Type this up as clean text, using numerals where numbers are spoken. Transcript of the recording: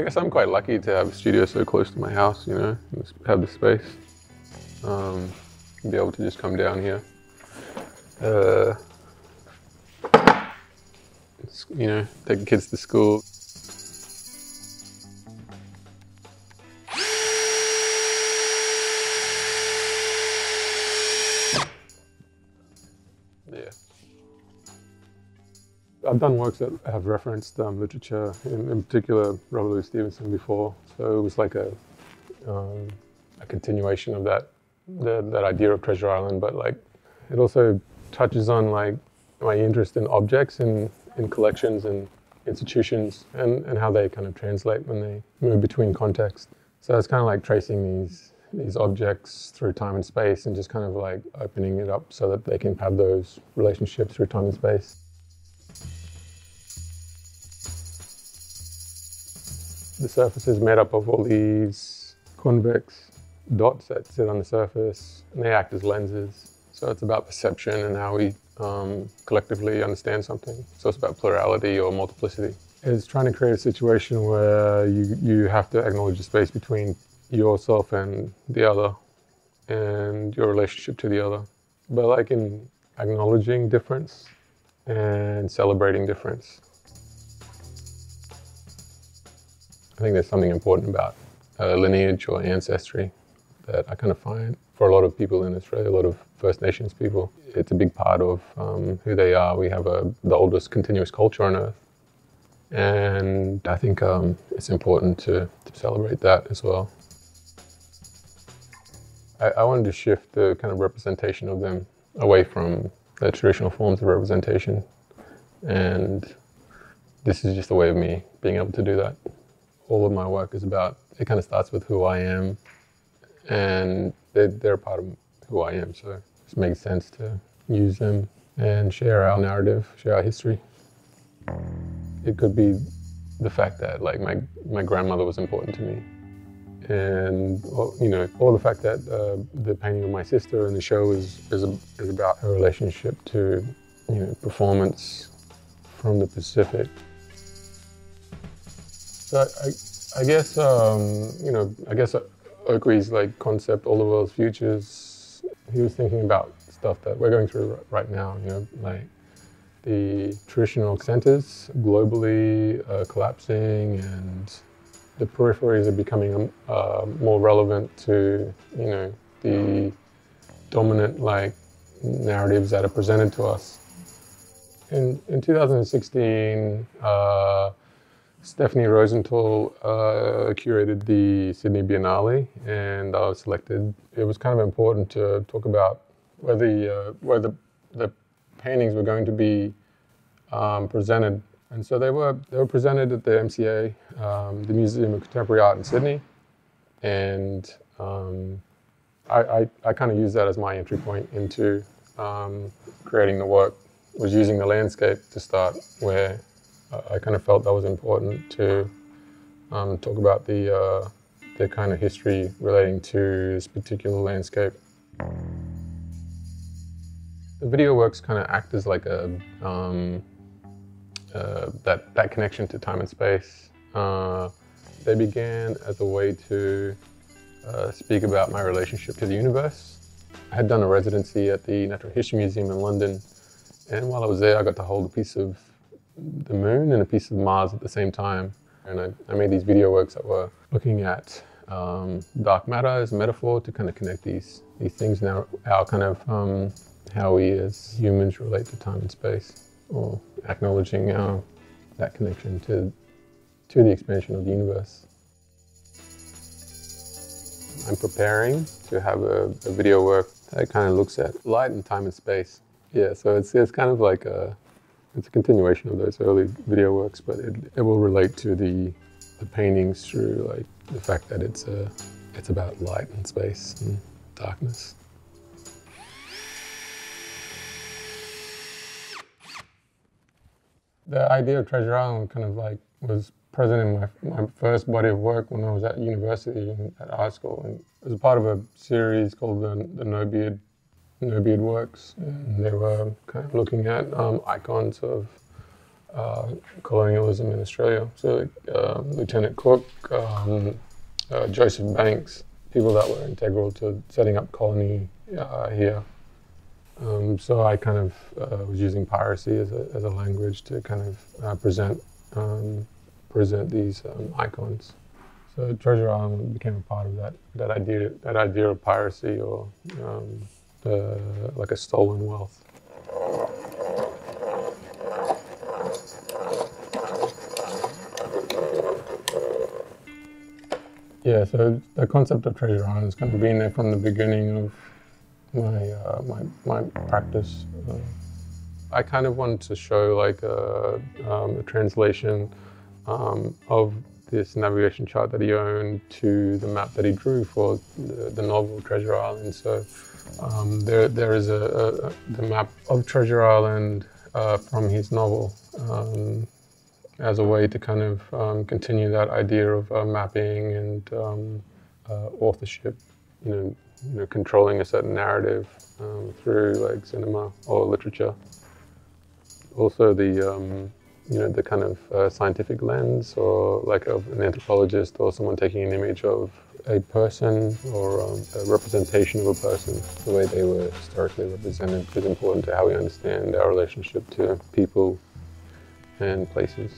I guess I'm quite lucky to have a studio so close to my house, you know, and have the space. Be able to just come down here. You know, take the kids to school. Yeah. I've done works that have referenced literature, in particular Robert Louis Stevenson before. So it was like a continuation of that idea of Treasure Island, but like it also touches on like my interest in objects and in collections and institutions and how they kind of translate when they move between contexts. So it's kind of like tracing these objects through time and space and just kind of like opening it up so that they can have those relationships through time and space. The surface is made up of all these convex dots that sit on the surface, and they act as lenses. So it's about perception and how we collectively understand something. So it's about plurality or multiplicity. It's trying to create a situation where you have to acknowledge the space between yourself and the other and your relationship to the other. But like in acknowledging difference and celebrating difference. I think there's something important about lineage or ancestry that I kind of find for a lot of people in Australia, a lot of First Nations people. It's a big part of who they are. We have the oldest continuous culture on Earth. And I think it's important to celebrate that as well. I wanted to shift the kind of representation of them away from the traditional forms of representation. And this is just a way of me being able to do that. All of my work is about, it kind of starts with who I am, and they're a part of who I am, so it just makes sense to use them and share our narrative, share our history. It could be the fact that like my grandmother was important to me, and you know, or the fact that the painting of my sister in the show is about her relationship to, you know, performance from the Pacific. So I guess, you know, I guess Oakley's like concept, all the world's futures, he was thinking about stuff that we're going through right now, you know, like the traditional centers globally collapsing, and the peripheries are becoming more relevant to, you know, the dominant like narratives that are presented to us. In 2016, Stephanie Rosenthal curated the Sydney Biennale, and I was selected. It was kind of important to talk about where the paintings were going to be presented, and so they were presented at the MCA, the Museum of Contemporary Art in Sydney, and I kind of used that as my entry point into creating the work. Was using the landscape to start, where I kind of felt that was important to talk about the kind of history relating to this particular landscape. The video works kind of act as like a that connection to time and space. They began as a way to speak about my relationship to the universe. I had done a residency at the Natural History Museum in London, and while I was there, I got to hold a piece of the moon and a piece of Mars at the same time. And I made these video works that were looking at dark matter as a metaphor to kind of connect these things, and our kind of how we as humans relate to time and space, or acknowledging that connection to the expansion of the universe. I'm preparing to have a video work that kind of looks at light and time and space. Yeah, so it's kind of like it's a continuation of those early video works, but it will relate to the paintings through like the fact that it's about light and space and darkness. The idea of Treasure Island kind of like was present in my first body of work when I was at university and at art school, and it was a part of a series called the No Beard works, and they were kind of looking at icons of colonialism in Australia. So Lieutenant Cook, Joseph Banks, people that were integral to setting up colony here. So I kind of was using piracy as a language to kind of present these icons. So Treasure Island became a part of that idea of piracy, or like a stolen wealth. Yeah, so the concept of Treasure Island has kind of been there from the beginning of my practice. I kind of wanted to show like a translation of this navigation chart that he owned to the map that he drew for the novel Treasure Island. So there is the map of Treasure Island from his novel, as a way to kind of continue that idea of mapping and authorship, you know, controlling a certain narrative through like cinema or literature. Also the kind of scientific lens, or like of an anthropologist or someone taking an image of a person or a representation of a person. The way they were historically represented is important to how we understand our relationship to people and places.